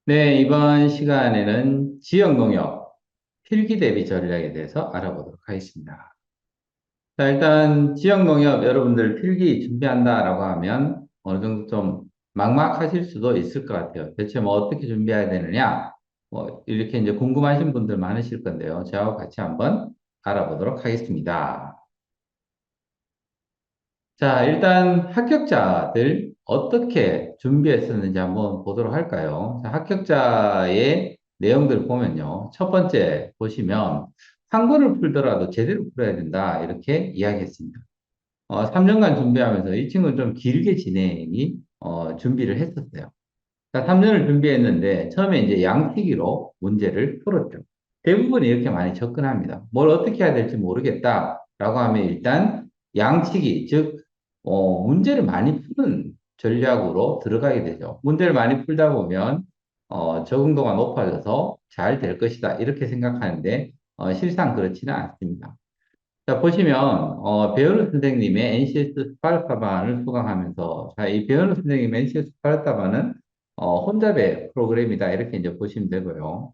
네, 이번 시간에는 지역농협 필기 대비 전략에 대해서 알아보도록 하겠습니다. 자, 일단 지역농협 여러분들 필기 준비한다라고 하면 어느 정도 좀 막막하실 수도 있을 것 같아요. 대체 뭐 어떻게 준비해야 되느냐? 뭐 이렇게 이제 궁금하신 분들 많으실 건데요. 저와 같이 한번 알아보도록 하겠습니다. 자, 일단 합격자들 어떻게 준비했었는지 한번 보도록 할까요? 자, 합격자의 내용들을 보면요. 첫 번째 보시면 한 권을 풀더라도 제대로 풀어야 된다. 이렇게 이야기했습니다. 3년간 준비하면서 이 친구는 좀 길게 준비를 했었어요. 자, 3년을 준비했는데 처음에 이제 양치기로 문제를 풀었죠. 대부분이 이렇게 많이 접근합니다. 뭘 어떻게 해야 될지 모르겠다라고 하면 일단 양치기, 즉 문제를 많이 푸는 전략으로 들어가게 되죠. 문제를 많이 풀다 보면 적응도가 높아져서 잘 될 것이다 이렇게 생각하는데 실상 그렇지는 않습니다. 자, 보시면, 배현우 선생님의 NCS 스파르타반을 수강하면서, 자, 이 배현우 선생님의 NCS 스파르타반은, 혼잡의 프로그램이다. 이렇게 이제 보시면 되고요.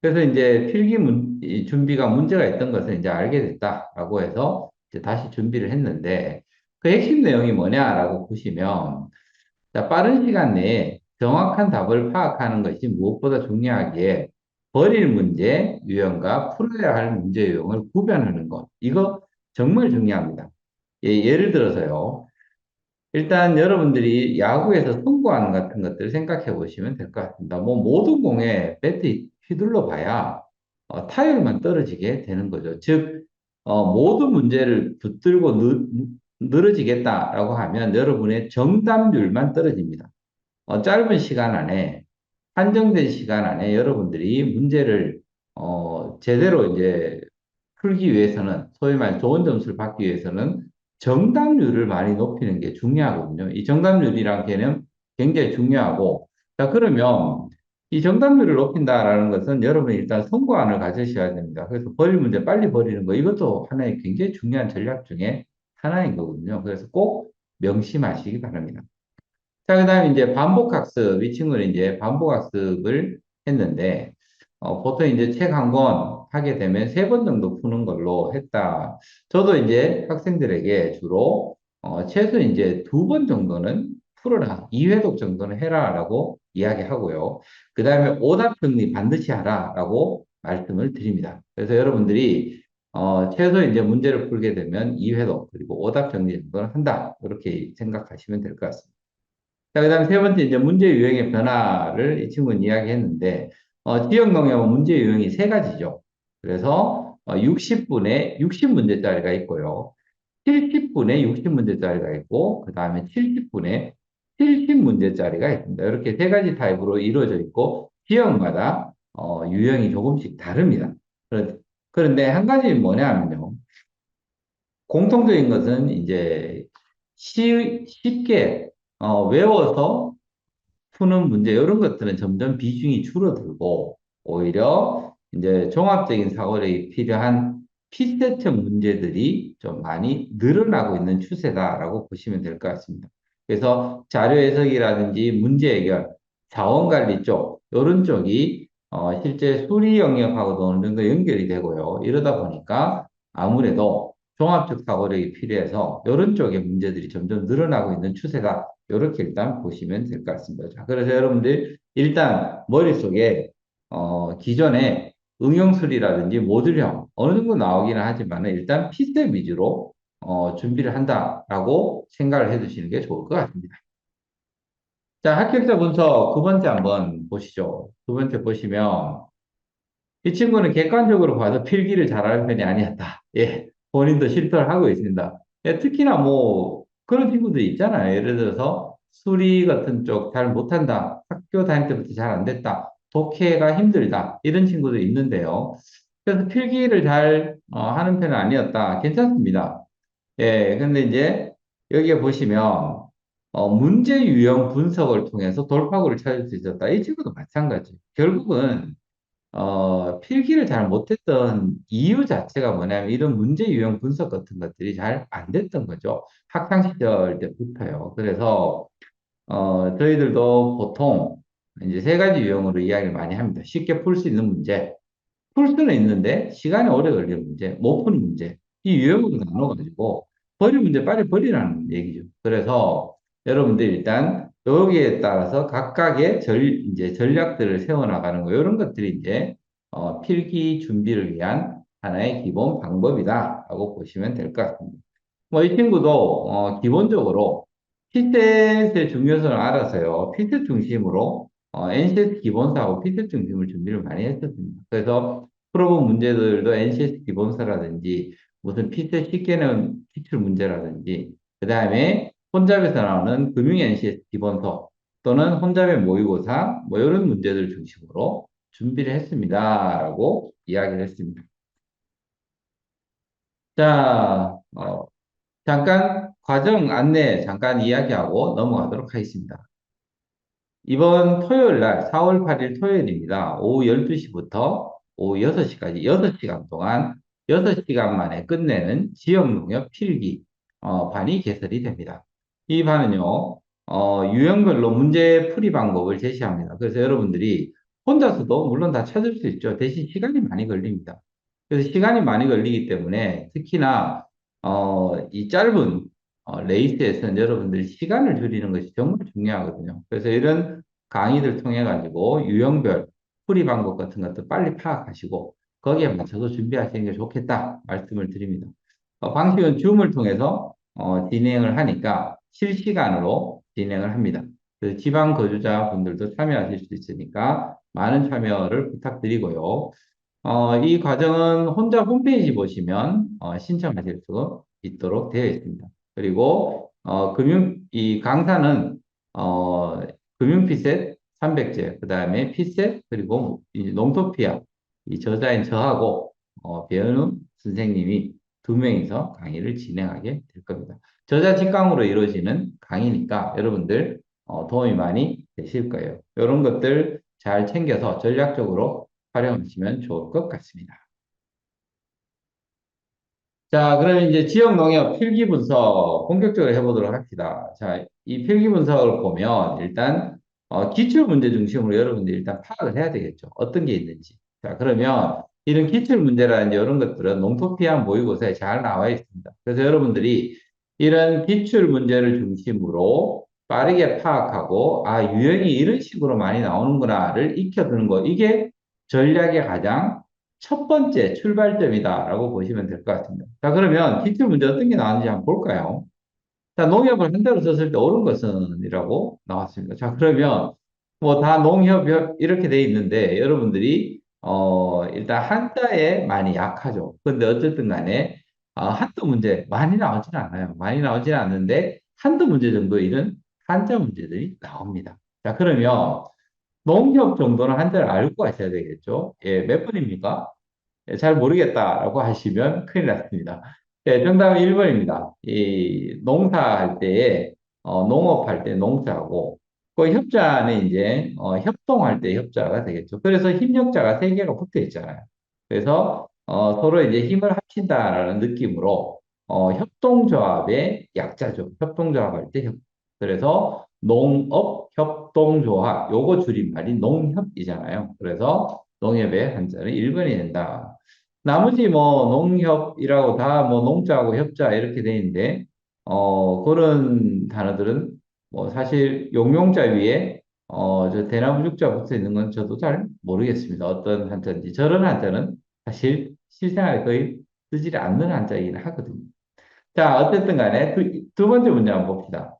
그래서 이제 이 준비가 문제가 있던 것을 이제 알게 됐다라고 해서 이제 다시 준비를 했는데, 그 핵심 내용이 뭐냐라고 보시면, 자, 빠른 시간 내에 정확한 답을 파악하는 것이 무엇보다 중요하기에 버릴 문제 유형과 풀어야 할 문제 유형을 구별하는 것. 이거 정말 중요합니다. 예를 들어서요. 일단 여러분들이 야구에서 송구하는 같은 것들 생각해 보시면 될 것 같습니다. 뭐 모든 공에 배트 휘둘러 봐야 타율만 떨어지게 되는 거죠. 즉, 모든 문제를 붙들고 늘어지겠다라고 하면 여러분의 정답률만 떨어집니다. 짧은 시간 안에, 한정된 시간 안에 여러분들이 문제를, 제대로 이제 풀기 위해서는, 소위 말 좋은 점수를 받기 위해서는 정답률을 많이 높이는 게 중요하거든요. 이 정답률이란 개념 굉장히 중요하고, 자, 그러면 이 정답률을 높인다라는 것은 여러분이 일단 성과안을 가지셔야 됩니다. 그래서 버릴 문제 빨리 버리는 거, 이것도 하나의 굉장히 중요한 전략 중에 하나인 거거든요. 그래서 꼭 명심하시기 바랍니다. 자, 그 다음에 이제 반복학습, 이 친구는 이제 반복학습을 했는데, 보통 이제 책 한 권 하게 되면 세 번 정도 푸는 걸로 했다. 저도 이제 학생들에게 주로, 최소 이제 두 번 정도는 풀어라. 2회독 정도는 해라라고 이야기하고요. 그 다음에 오답 정리 반드시 하라라고 말씀을 드립니다. 그래서 여러분들이, 최소 이제 문제를 풀게 되면 2회독, 그리고 오답 정리 정도는 한다. 이렇게 생각하시면 될 것 같습니다. 자, 그 다음에 세 번째, 이제 문제 유형의 변화를 이 친구는 이야기했는데, 지역 농협은 문제 유형이 세 가지죠. 그래서, 60분에 60문제짜리가 있고요. 70분에 60문제짜리가 있고, 그 다음에 70분에 70문제짜리가 있습니다. 이렇게 세 가지 타입으로 이루어져 있고, 지역마다, 유형이 조금씩 다릅니다. 그런데 한 가지 뭐냐면요. 공통적인 것은 이제 쉽게 외워서 푸는 문제 이런 것들은 점점 비중이 줄어들고 오히려 이제 종합적인 사고력이 필요한 피세트 문제들이 좀 많이 늘어나고 있는 추세다라고 보시면 될 것 같습니다. 그래서 자료 해석이라든지 문제 해결, 자원 관리 쪽 이런 쪽이 실제 수리 영역하고도 어느 정도 연결이 되고요. 이러다 보니까 아무래도 종합적 사고력이 필요해서 이런 쪽의 문제들이 점점 늘어나고 있는 추세다. 이렇게 일단 보시면 될 것 같습니다. 자, 그래서 여러분들 일단 머릿속에 기존에 응용술이라든지 모듈형 어느 정도 나오기는 하지만 일단 피스텝 위주로 준비를 한다라고 생각을 해두시는 게 좋을 것 같습니다. 자, 합격자 분석 두 번째 한번 보시죠. 두 번째 보시면 이 친구는 객관적으로 봐서 필기를 잘하는 편이 아니었다. 예, 본인도 실토를 하고 있습니다. 예, 특히나 뭐 그런 친구들이 있잖아요. 예를 들어서 수리 같은 쪽 잘 못한다. 학교 다닐 때부터 잘 안 됐다. 독해가 힘들다. 이런 친구도 있는데요. 그래서 필기를 잘 하는 편은 아니었다. 괜찮습니다. 예, 근데 이제 여기에 보시면 문제 유형 분석을 통해서 돌파구를 찾을 수 있었다. 이 친구도 마찬가지. 결국은 필기를 잘 못했던 이유 자체가 뭐냐면 이런 문제 유형 분석 같은 것들이 잘 안 됐던 거죠. 학창 시절 때부터요. 그래서 저희들도 보통 이제 세 가지 유형으로 이야기를 많이 합니다. 쉽게 풀 수 있는 문제, 풀 수는 있는데 시간이 오래 걸리는 문제, 못 푸는 문제. 이 유형으로 나눠가지고 버릴 문제 빨리 버리라는 얘기죠. 그래서 여러분들 일단 여기에 따라서 각각의 이제 전략들을 세워나가는 거, 이런 것들이 이제 필기 준비를 위한 하나의 기본 방법이다라고 보시면 될 것 같습니다. 뭐 이 친구도 기본적으로 피셋의 중요성을 알아서요. 피셋 중심으로 NCS 기본사하고 피셋 중심을 준비를 많이 했었습니다. 그래서 풀어본 문제들도 NCS 기본사라든지 무슨 피셋 쉽게 내는 기출 문제라든지 그 다음에 혼잡에서 나오는 금융 NCS 기본서 또는 혼잡의 모의고사 뭐 이런 문제들 중심으로 준비를 했습니다라고 이야기를 했습니다. 자, 잠깐 과정 안내 잠깐 이야기하고 넘어가도록 하겠습니다. 이번 토요일 날 4월 8일 토요일입니다. 오후 12시부터 오후 6시까지 6시간 동안 6시간 만에 끝내는 지역농협 필기 반이 개설이 됩니다. 이 반은요, 유형별로 문제 풀이 방법을 제시합니다. 그래서 여러분들이 혼자서도 물론 다 찾을 수 있죠. 대신 시간이 많이 걸립니다. 그래서 시간이 많이 걸리기 때문에 특히나 이 짧은 레이스에서는 여러분들이 시간을 줄이는 것이 정말 중요하거든요. 그래서 이런 강의들 통해 가지고 유형별 풀이 방법 같은 것도 빨리 파악하시고 거기에 맞춰서 준비하시는 게 좋겠다 말씀을 드립니다. 방식은 줌을 통해서 진행을 하니까 실시간으로 진행을 합니다. 그래서 지방 거주자분들도 참여하실 수 있으니까 많은 참여를 부탁드리고요. 이 과정은 혼자 홈페이지 보시면 신청하실 수 있도록 되어 있습니다. 그리고 이 강사는 어, 금융피셋 300제, 그 다음에 피셋, 그리고 이 농토피아, 이 저자인 저하고 배현우 선생님이 두 명이서 강의를 진행하게 될 겁니다. 저자 직강으로 이루어지는 강의니까 여러분들 도움이 많이 되실 거예요. 이런 것들 잘 챙겨서 전략적으로 활용하시면 좋을 것 같습니다. 자, 그러면 이제 지역 농협 필기 분석 본격적으로 해보도록 합시다. 자, 이 필기 분석을 보면 일단 기출 문제 중심으로 여러분들이 일단 파악을 해야 되겠죠. 어떤 게 있는지. 자, 그러면 이런 기출 문제라든지 이런 것들은 농토피아 모의고사에 잘 나와 있습니다. 그래서 여러분들이 이런 기출 문제를 중심으로 빠르게 파악하고 아, 유형이 이런 식으로 많이 나오는구나를 익혀두는 거. 이게 전략의 가장 첫 번째 출발점이다라고 보시면 될 것 같습니다. 자, 그러면 기출 문제 어떤 게 나왔는지 한번 볼까요? 자, 농협을 한 대로 썼을 때 옳은 것은 이라고 나왔습니다. 자, 그러면 뭐 다 농협 이렇게 돼 있는데 여러분들이 일단 한자에 많이 약하죠. 근데 어쨌든 간에 한두 문제 많이 나오지는 않아요. 많이 나오지는 않는데 한두 문제 정도 이런 한자 문제들이 나옵니다. 자, 그러면 농협 정도는 한자를 알고 하셔야 되겠죠. 예, 몇 분입니까? 예, 잘 모르겠다라고 하시면 큰일 났습니다. 예, 정답은 1번입니다. 이 농사할 때에 농업할 때 농자고 그 협자는 이제 협동할 때 협자가 되겠죠. 그래서 힘력자가 세 개가 붙어 있잖아요. 그래서 서로 이제 힘을 합친다라는 느낌으로 협동조합의 약자죠. 협동조합할 때 그래서 농업 협동조합 요거 줄임말이 농협이잖아요. 그래서 농협의 한자는 1번이 된다. 나머지 뭐 농협이라고 다 뭐 농자하고 협자 이렇게 돼 있는데 그런 단어들은 뭐 사실 용용자 위에 저 대나무 죽자 붙어 있는 건 저도 잘 모르겠습니다. 어떤 한자인지. 저런 한자는 사실 실생활에 거의 쓰지 않는 한자이긴 하거든요. 자, 어쨌든 간에 두 번째 문제 한번 봅시다.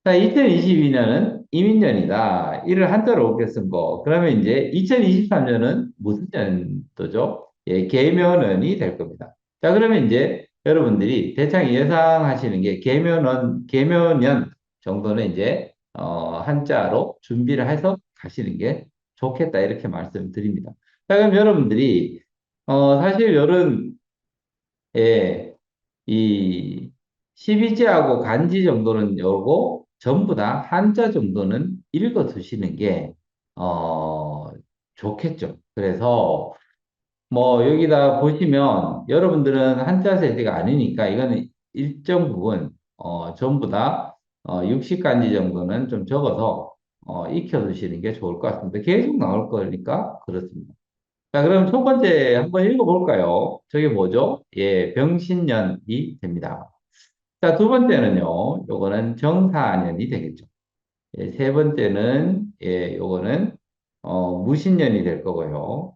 자, 2022년은 이민년이다. 이를 한자로 옮겨 쓴 거. 그러면 이제 2023년은 무슨 년도죠? 예, 계묘년이 될 겁니다. 자, 그러면 이제 여러분들이 대충 예상하시는 게 계묘년 정도는 이제 한자로 준비를 해서 가시는 게 좋겠다. 이렇게 말씀드립니다. 자, 그럼 여러분들이 사실 여름 예, 이 12지하고 간지 정도는 요거 전부 다 한자 정도는 읽어 두시는 게, 좋겠죠. 그래서 뭐 여기다 보시면 여러분들은 한자 세대가 아니니까 이거는 일정 부분, 전부 다 60간지 정도는 좀 적어서 익혀두시는 게 좋을 것 같습니다. 계속 나올 거니까 그렇습니다. 자, 그럼 첫 번째 한번 읽어볼까요? 저게 뭐죠? 예, 병신년이 됩니다. 자, 두 번째는요, 요거는 정사년이 되겠죠. 예, 세 번째는, 예, 요거는, 무신년이 될 거고요.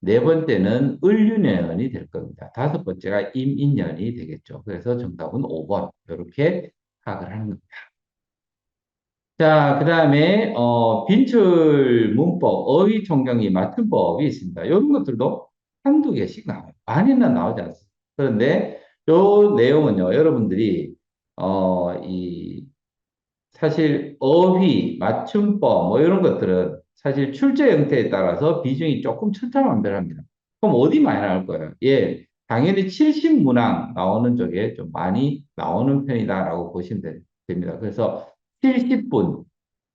네 번째는 을유년이 될 겁니다. 다섯 번째가 임인년이 되겠죠. 그래서 정답은 5번. 이렇게 파악을 하는 겁니다. 자, 그 다음에, 빈출 문법, 어휘 총경이 맞춤법이 있습니다. 이런 것들도 한두 개씩 나와요. 많이는 나오지 않습니다. 그런데 요 내용은요, 여러분들이, 이 사실 어휘, 맞춤법 뭐 이런 것들은 사실 출제 형태에 따라서 비중이 조금 천차만별합니다. 그럼 어디 많이 나올 거예요? 예, 당연히 70문항 나오는 쪽에 좀 많이 나오는 편이다라고 보시면 됩니다. 그래서 70분,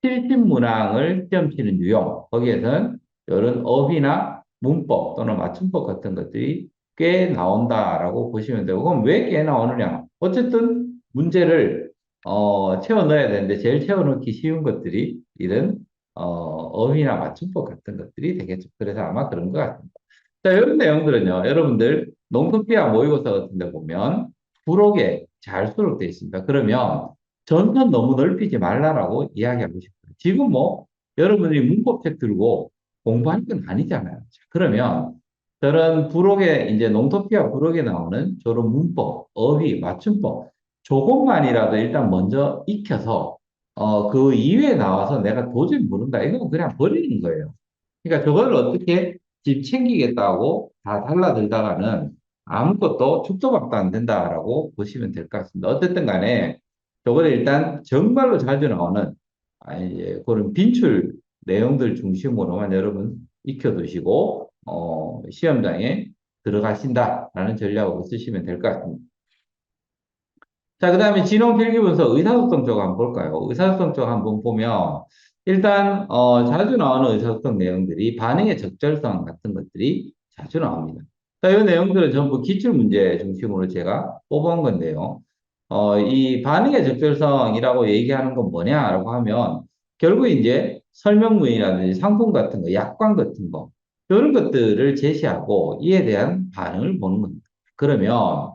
70문항을 시험 치는 유형, 거기에서는 이런 어휘나 문법 또는 맞춤법 같은 것들이 꽤 나온다라고 보시면 되고, 그럼 왜 꽤 나오느냐? 어쨌든 문제를 채워 넣어야 되는데 제일 채워 넣기 쉬운 것들이 이런 어휘나 맞춤법 같은 것들이 되겠죠. 그래서 아마 그런 것 같습니다. 자, 이런 내용들은요, 여러분들 농토피아 모의고사 같은 데 보면 부록에 잘 수록되어 있습니다. 그러면 전선 너무 넓히지 말라라고 이야기하고 싶어요. 지금 뭐 여러분들이 문법책 들고 공부할 건 아니잖아요. 자, 그러면 저런 부록에 이제 농토피아 부록에 나오는 저런 문법, 어휘, 맞춤법 조금만이라도 일단 먼저 익혀서 그 이외에 나와서 내가 도저히 모른다. 이건 그냥 버리는 거예요. 그러니까 저걸 어떻게 집 챙기겠다고 다 달라들다가는 아무것도 축소박도 안 된다라고 보시면 될 것 같습니다. 어쨌든 간에 저걸 일단 정말로 자주 나오는 이제 그런 빈출 내용들 중심으로만 여러분 익혀두시고 시험장에 들어가신다라는 전략으로 쓰시면 될 것 같습니다. 자, 그 다음에 진홍 필기문서 의사소통 쪽 한번 볼까요? 의사소통 쪽 한번 보면, 일단, 자주 나오는 의사소통 내용들이 반응의 적절성 같은 것들이 자주 나옵니다. 자, 이 내용들은 전부 기출문제 중심으로 제가 뽑아온 건데요. 이 반응의 적절성이라고 얘기하는 건 뭐냐라고 하면, 결국 이제 설명문이라든지 상품 같은 거, 약관 같은 거, 이런 것들을 제시하고 이에 대한 반응을 보는 겁니다. 그러면,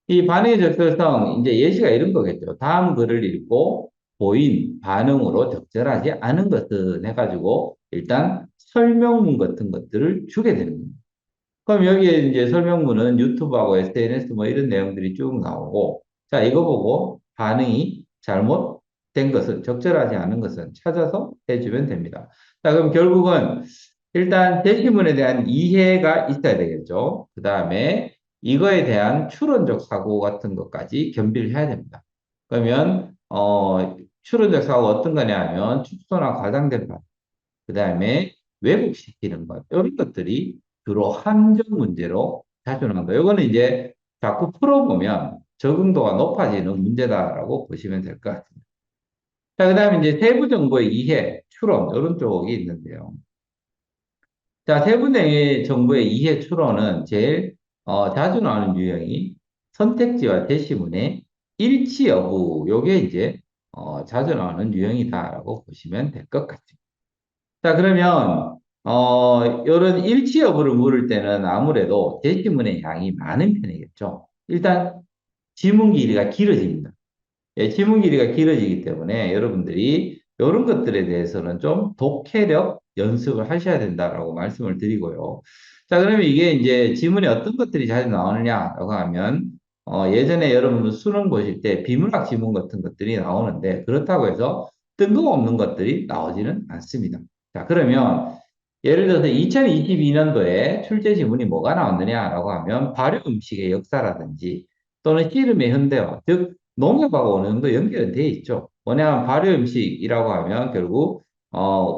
이 반응의 적절성, 이제 예시가 이런 거겠죠. 다음 글을 읽고 보인 반응으로 적절하지 않은 것은 해가지고 일단 설명문 같은 것들을 주게 되는 겁니다. 그럼 여기에 이제 설명문은 유튜브하고 SNS 뭐 이런 내용들이 쭉 나오고, 자, 이거 보고 반응이 잘못된 것은, 적절하지 않은 것은 찾아서 해주면 됩니다. 자, 그럼 결국은 일단 제시문에 대한 이해가 있어야 되겠죠. 그 다음에 이거에 대한 추론적 사고 같은 것까지 겸비를 해야 됩니다. 그러면, 추론적 사고가 어떤 거냐 하면 축소나 과장된 말, 그 다음에 왜곡시키는 것, 이런 것들이 주로 함정 문제로 자주 나온다. 이거는 이제 자꾸 풀어보면 적응도가 높아지는 문제다라고 보시면 될 것 같습니다. 자, 그 다음에 이제 세부 정보의 이해, 추론, 이런 쪽이 있는데요. 자, 세부 정보의 이해 추론은 제일 자주 나오는 유형이 선택지와 제시문의 일치 여부, 요게 이제 자주 나오는 유형이다라고 보시면 될 것 같습니다. 자, 그러면, 이런 일치 여부를 물을 때는 아무래도 제시문의 양이 많은 편이겠죠. 일단, 지문 길이가 길어집니다. 예, 지문 길이가 길어지기 때문에 여러분들이 이런 것들에 대해서는 좀 독해력 연습을 하셔야 된다라고 말씀을 드리고요. 자, 그러면 이게 이제 지문에 어떤 것들이 자주 나오느냐라고 하면, 예전에 여러분 수능 보실 때 비문학 지문 같은 것들이 나오는데 그렇다고 해서 뜬금없는 것들이 나오지는 않습니다. 자, 그러면 예를 들어서 2022년도에 출제 지문이 뭐가 나왔느냐라고 하면 발효 음식의 역사라든지 또는 씨름의 현대화, 즉 농협하고 어느 정도 연결은 돼 있죠. 뭐냐면 발효 음식이라고 하면 결국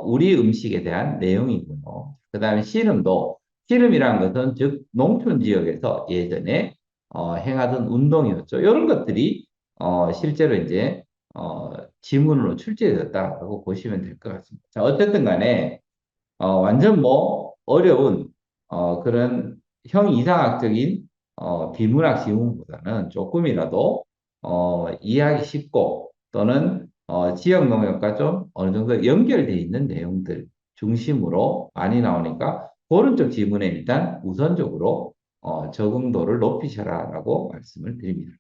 우리 음식에 대한 내용이고요. 그다음에 씨름도 씨름이라는 것은 즉 농촌 지역에서 예전에 행하던 운동이었죠. 이런 것들이 실제로 이제 지문으로 출제되었다고 보시면 될 것 같습니다. 자, 어쨌든 간에 완전 뭐 어려운 그런 형 이상학적인 비문학 지문보다는 조금이라도 이해하기 쉽고 또는 지역 농협과 좀 어느 정도 연결되어 있는 내용들 중심으로 많이 나오니까 그런 쪽 지문에 일단 우선적으로 적응도를 높이셔라라고 말씀을 드립니다.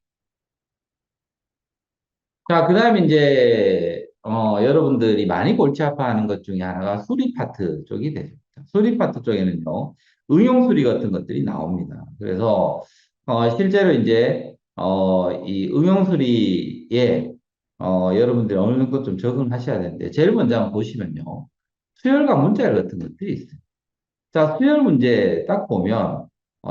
자, 그 다음에 이제, 여러분들이 많이 골치 아파하는 것 중에 하나가 수리 파트 쪽이 되죠. 수리 파트 쪽에는요, 응용 수리 같은 것들이 나옵니다. 그래서, 실제로 이제, 이 응용 수리에, 여러분들이 어느 정도 좀 적응하셔야 되는데, 제일 먼저 한번 보시면요, 수열과 문자열 같은 것들이 있어요. 자, 수열 문제 딱 보면,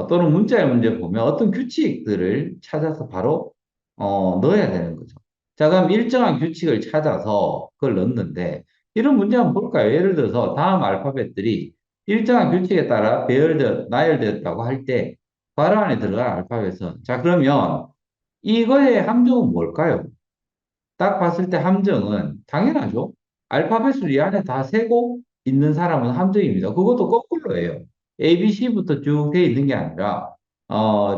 또는 문자열 문제 보면 어떤 규칙들을 찾아서 바로, 넣어야 되는 거죠. 자, 그럼 일정한 규칙을 찾아서 그걸 넣는데, 이런 문제 한번 볼까요? 예를 들어서 다음 알파벳들이 일정한 규칙에 따라 나열되었다고 할 때, 괄호 안에 들어갈 알파벳은, 자, 그러면 이거의 함정은 뭘까요? 딱 봤을 때 함정은 당연하죠. 알파벳을 이 안에 다 세고 있는 사람은 함정입니다. 그것도 거꾸로예요. A, B, C부터 쭉 돼 있는 게 아니라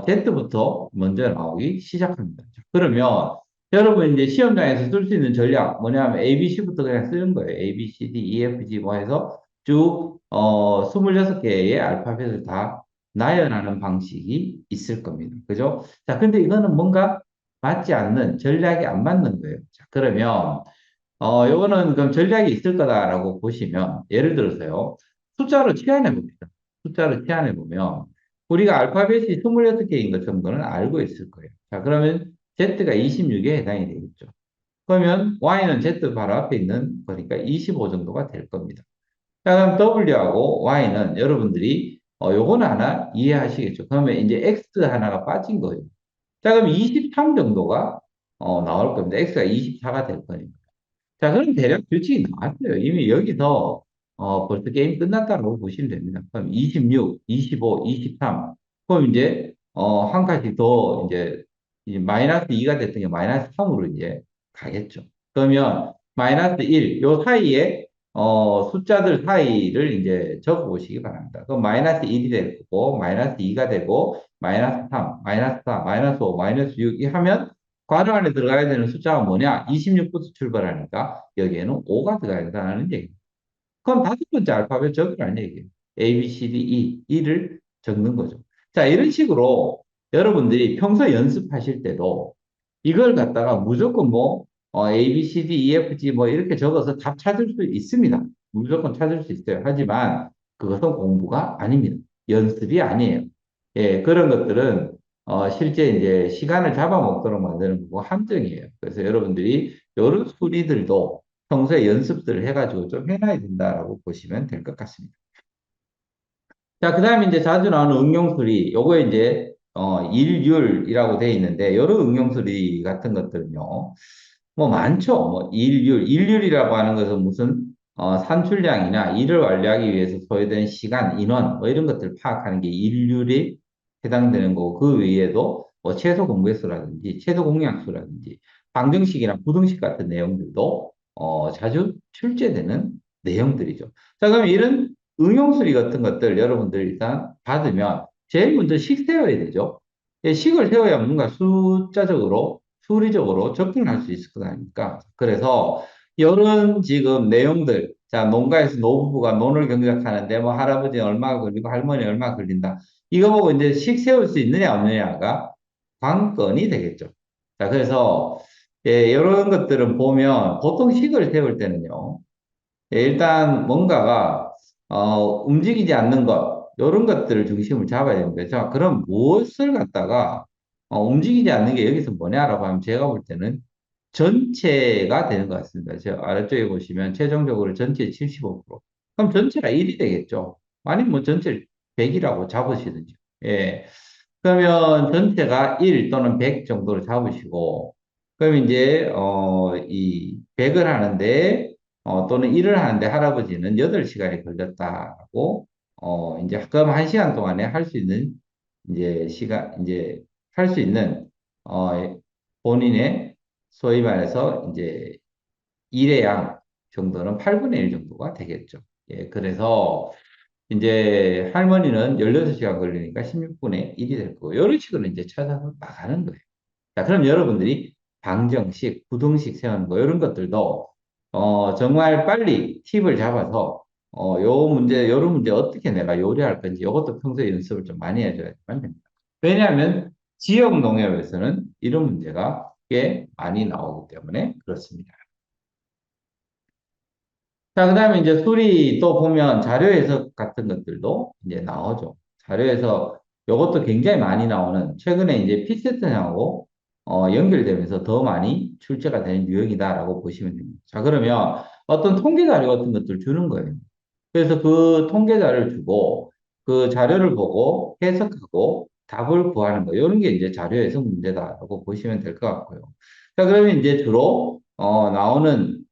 Z부터 먼저 나오기 시작합니다. 그러면 여러분 이제 시험장에서 쓸 수 있는 전략 뭐냐면 A, B, C부터 그냥 쓰는 거예요. A, B, C, D, E, F, G 뭐 해서 쭉 26개의 알파벳을 다 나열하는 방식이 있을 겁니다. 그죠? 자, 근데 이거는 뭔가 맞지 않는 전략이 안 맞는 거예요. 자, 그러면 요거는 그럼 전략이 있을 거다라고 보시면 예를 들어서요. 숫자로 치환해 봅니다. 숫자로 치환해 보면 우리가 알파벳이 26개인 것 정도는 알고 있을 거예요. 자, 그러면 Z가 26에 해당이 되겠죠. 그러면 Y는 Z 바로 앞에 있는 거니까 25 정도가 될 겁니다. 자, 그럼 W하고 Y는 여러분들이 요거는 하나 이해하시겠죠. 그러면 이제 X 하나가 빠진 거예요. 자, 그럼 23 정도가 나올 겁니다. X가 24가 될 거니까. 자, 그럼 대략 규칙이 나왔어요. 이미 여기서 벌써 게임 끝났다고 보시면 됩니다. 그럼 26, 25, 23. 그럼 이제 한 가지 더 이제 마이너스 2가 됐던 게 마이너스 3으로 이제 가겠죠. 그러면 마이너스 1, 요 사이에 숫자들 사이를 이제 적어 보시기 바랍니다. 그럼 마이너스 1이 되고 마이너스 2가 되고 마이너스 3, 마이너스 4, 마이너스 5, 마이너스 6이 하면 괄호 안에 들어가야 되는 숫자가 뭐냐? 26부터 출발하니까 여기에는 5가 들어가야 된다는 얘기입니다. 그럼 다섯 번째 알파벳 적으라는 얘기예요. A, B, C, D, E, E를 적는 거죠. 자, 이런 식으로 여러분들이 평소 연습하실 때도 이걸 갖다가 무조건 뭐 A, B, C, D, E, F, G 뭐 이렇게 적어서 답 찾을 수 있습니다. 무조건 찾을 수 있어요. 하지만 그것은 공부가 아닙니다. 연습이 아니에요. 예, 그런 것들은 실제 이제 시간을 잡아먹도록 만드는 거고 함정이에요. 그래서 여러분들이 이런 소리들도 평소에 연습들을 해가지고 좀 해놔야 된다라고 보시면 될 것 같습니다. 자, 그 다음에 이제 자주 나오는 응용수리, 요거 이제, 일률이라고 돼 있는데, 이런 응용수리 같은 것들은요, 뭐 많죠. 뭐 일률이라고 하는 것은 무슨, 산출량이나 일을 완료하기 위해서 소요되는 시간, 인원, 뭐 이런 것들을 파악하는 게 일률에 해당되는 거고, 그 외에도 뭐 최소 공배수라든지, 최소 공약수라든지, 방정식이나 부등식 같은 내용들도, 자주 출제되는 내용들이죠. 자, 그럼 이런 응용수리 같은 것들 여러분들 일단 받으면 제일 먼저 식 세워야 되죠. 예, 식을 세워야 뭔가 숫자적으로, 수리적으로 접근할 수 있을 거 아닙니까? 그래서 이런 지금 내용들, 자, 농가에서 노부부가 논을 경작하는데 뭐 할아버지 얼마 걸리고 할머니 얼마 걸린다. 이거 보고 이제 식 세울 수 있느냐 없느냐가 관건이 되겠죠. 자, 그래서 예, 이런 것들은 보면 보통 식을 세울 때는요. 예, 일단 뭔가가 움직이지 않는 것 이런 것들을 중심을 잡아야 됩니다. 자, 그럼 무엇을 갖다가 움직이지 않는 게 여기서 뭐냐라고 하면 제가 볼 때는 전체가 되는 것 같습니다. 제가 아래쪽에 보시면 최종적으로 전체 75%. 그럼 전체가 1이 되겠죠. 아니면 뭐 전체를 100이라고 잡으시든지. 예. 그러면 전체가 1 또는 100 정도로 잡으시고, 그럼 이제, 이 100을 하는데, 또는 1을 하는데 할아버지는 8시간이 걸렸다고, 이제 그럼 1시간 동안에 할 수 있는, 이제 이제 할 수 있는, 본인의 소위 말해서 이제 일의 양 정도는 8분의 1 정도가 되겠죠. 예, 그래서 이제 할머니는 16시간 걸리니까 16분의 1이 될 거고, 이런 식으로 이제 찾아서 나가는 거예요. 자, 그럼 여러분들이 방정식, 부등식 세우는 거, 이런 것들도, 정말 빨리 팁을 잡아서, 요런 문제 어떻게 내가 요리할 건지, 이것도 평소에 연습을 좀 많이 해줘야지만 됩니다. 왜냐하면, 지역 농협에서는 이런 문제가 꽤 많이 나오기 때문에 그렇습니다. 자, 그 다음에 이제 수리 또 보면 자료 해석 같은 것들도 이제 나오죠. 자료 해석, 이것도 굉장히 많이 나오는, 최근에 이제 피세트하고 연결되면서 더 많이 출제가 되는 유형이다라고 보시면 됩니다. 자, 그러면 어떤 통계 자료 같은 것들 주는 거예요. 그래서 그 통계 자료를 주고 그 자료를 보고 해석하고 답을 구하는 거. 이런 게 이제 자료 해석 문제다라고 보시면 될 것 같고요. 자, 그러면 이제 주로 나오는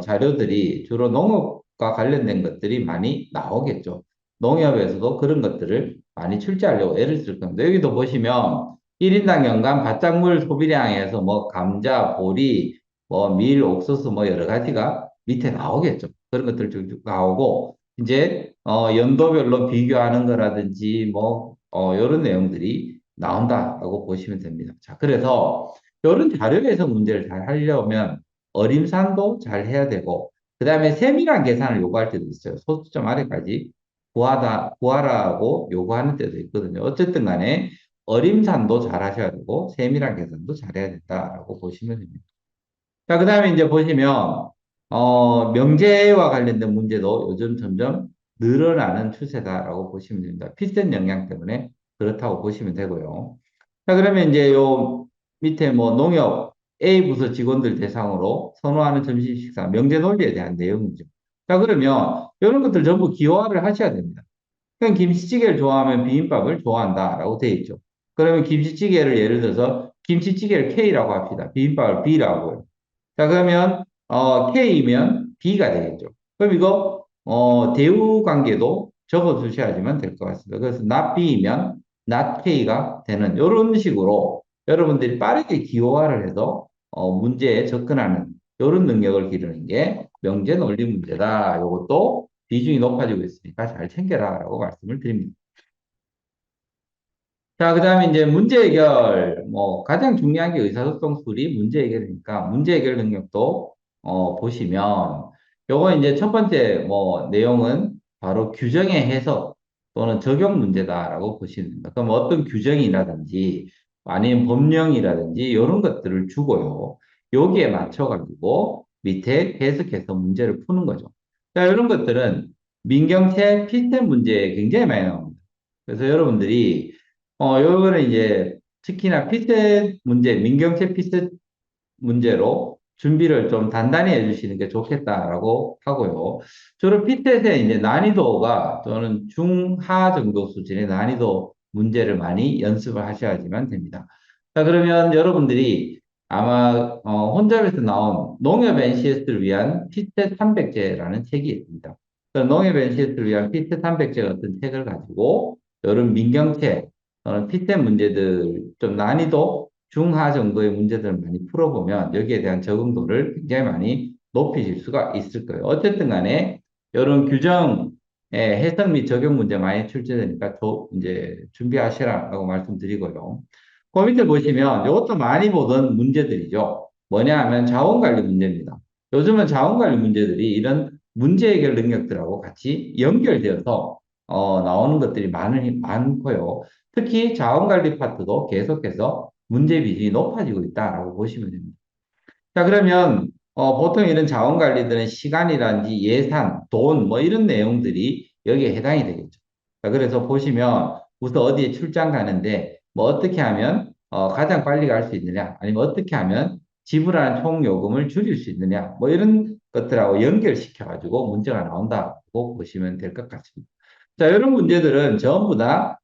자료들이 주로 농업과 관련된 것들이 많이 나오겠죠. 농협에서도 그런 것들을 많이 출제하려고 애를 쓸 겁니다. 여기도 보시면 1인당 연간 바짝물 소비량에서 뭐 감자, 보리, 뭐 밀, 옥수수 뭐 여러 가지가 밑에 나오겠죠. 그런 것들 쭉 나오고 이제 연도별로 비교하는 거라든지 뭐 이런 내용들이 나온다라고 보시면 됩니다. 자, 그래서 이런 자료에서 문제를 잘 하려면 어림산도 잘 해야 되고 그다음에 세밀한 계산을 요구할 때도 있어요. 소수점 아래까지 구하라고 요구하는 때도 있거든요. 어쨌든 간에 어림산도 잘 하셔야 되고 세밀한 계산도 잘해야 된다라고 보시면 됩니다. 자, 그 다음에 이제 보시면, 명제와 관련된 문제도 요즘 점점 늘어나는 추세다라고 보시면 됩니다. 필센 영향 때문에 그렇다고 보시면 되고요. 자, 그러면 이제 요 밑에 뭐 농협 A 부서 직원들 대상으로 선호하는 점심 식사, 명제 논리에 대한 내용이죠. 자, 그러면 이런 것들 전부 기호화를 하셔야 됩니다. 그냥 김치찌개를 좋아하면 비빔밥을 좋아한다라고 되어 있죠. 그러면 김치찌개를 예를 들어서 김치찌개를 K라고 합시다. 비빔밥을 B라고. 자, 그러면, K이면 B가 되겠죠. 그럼 이거, 대우 관계도 적어 주셔야지만 될 것 같습니다. 그래서 not B이면 not K가 되는 이런 식으로 여러분들이 빠르게 기호화를 해서, 문제에 접근하는 이런 능력을 기르는 게 명제 논리 문제다. 이것도 비중이 높아지고 있으니까 잘 챙겨라라고 말씀을 드립니다. 자, 그 다음에 이제 문제 해결, 뭐, 가장 중요한 게 의사소통 수리, 문제 해결이니까, 문제 해결 능력도, 보시면, 요거 이제 첫 번째, 뭐, 내용은 바로 규정의 해석 또는 적용 문제다라고 보시면 됩니다. 그럼 어떤 규정이라든지, 아니면 법령이라든지, 이런 것들을 주고요. 여기에 맞춰가지고, 밑에 해석해서 문제를 푸는 거죠. 자, 이런 것들은 민경채 피스템 문제에 굉장히 많이 나옵니다. 그래서 여러분들이 요거는 이제 특히나 피셋 문제, 민경채 피셋 문제로 준비를 좀 단단히 해주시는 게 좋겠다라고 하고요. 주로 피셋의 이제 난이도가 저는 중하 정도 수준의 난이도 문제를 많이 연습을 하셔야지만 됩니다. 자, 그러면 여러분들이 아마 혼잡에서 나온 농협 NCS를 위한 피셋 300제라는 책이 있습니다. 그 농협 NCS를 위한 피셋 300제 같은 책을 가지고 여름 민경채 피템 문제들 좀 난이도 중하 정도의 문제들을 많이 풀어보면 여기에 대한 적응도를 굉장히 많이 높이실 수가 있을 거예요. 어쨌든 간에 이런 규정의 해석 및 적용 문제 많이 출제되니까 더 이제 준비하시라고 말씀드리고요. 그 밑에 보시면 이것도 많이 보던 문제들이죠. 뭐냐 하면 자원관리 문제입니다. 요즘은 자원관리 문제들이 이런 문제 해결 능력들하고 같이 연결되어서 나오는 것들이 많고요. 특히 자원관리 파트도 계속해서 문제 비중이 높아지고 있다라고 보시면 됩니다. 자, 그러면 보통 이런 자원관리들은 시간이라든지 예산, 돈, 뭐 이런 내용들이 여기에 해당이 되겠죠. 자, 그래서 보시면 우선 어디에 출장 가는데 뭐 어떻게 하면 가장 빨리 갈 수 있느냐, 아니면 어떻게 하면 지불하는 총 요금을 줄일 수 있느냐, 뭐 이런 것들하고 연결시켜가지고 문제가 나온다고 보시면 될 것 같습니다. 자, 이런 문제들은 전부 다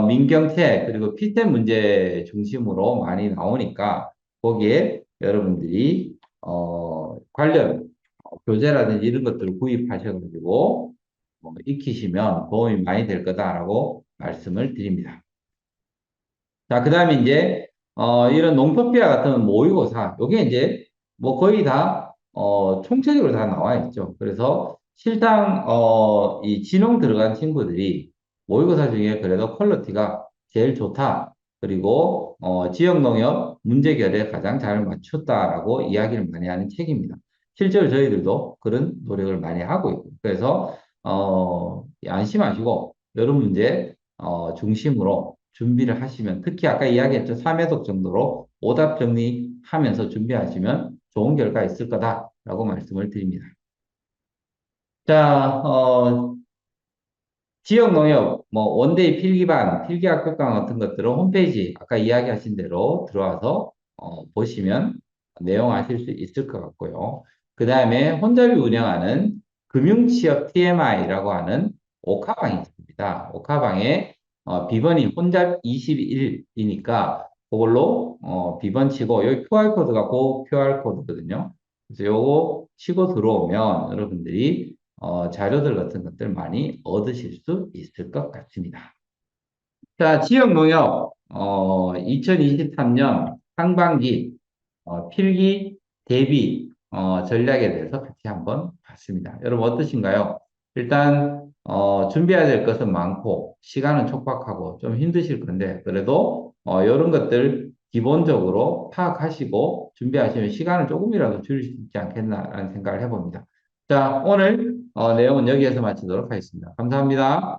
민경책 그리고 피템 문제 중심으로 많이 나오니까 거기에 여러분들이 관련 교재라든지 이런 것들을 구입하셔가지고 익히시면 도움이 많이 될 거다라고 말씀을 드립니다. 자, 그 다음에 이제 이런 농토피아 같은 모의고사 요게 이제 뭐 거의 다 총체적으로 다 나와 있죠. 그래서 실상 이 진홍 들어간 친구들이 모의고사 중에 그래도 퀄리티가 제일 좋다. 그리고 지역 농업 문제 해결에 가장 잘 맞췄다라고 이야기를 많이 하는 책입니다. 실제로 저희들도 그런 노력을 많이 하고 있고 그래서 안심하시고 여러 문제 중심으로 준비를 하시면 특히 아까 이야기했죠. 3회독 정도로 오답 정리하면서 준비하시면 좋은 결과 있을 거다라고 말씀을 드립니다. 자, 지역 농협, 뭐, 원데이 필기반, 필기학습강 같은 것들은 홈페이지, 아까 이야기하신 대로 들어와서, 보시면 내용 아실 수 있을 것 같고요. 그 다음에 혼잡이 운영하는 금융취업 TMI라고 하는 오카방이 있습니다. 오카방에, 비번이 혼잡 21이니까 그걸로, 비번 치고, 여기 QR코드가 그 QR코드거든요. 그래서 요거 치고 들어오면 여러분들이 자료들 같은 것들 많이 얻으실 수 있을 것 같습니다. 자, 지역농협, 2023년 상반기, 필기 대비, 전략에 대해서 같이 한번 봤습니다. 여러분 어떠신가요? 일단, 준비해야 될 것은 많고, 시간은 촉박하고 좀 힘드실 건데, 그래도, 이런 것들 기본적으로 파악하시고 준비하시면 시간을 조금이라도 줄일 수 있지 않겠나라는 생각을 해봅니다. 자, 오늘, 내용은 여기에서 마치도록 하겠습니다. 감사합니다.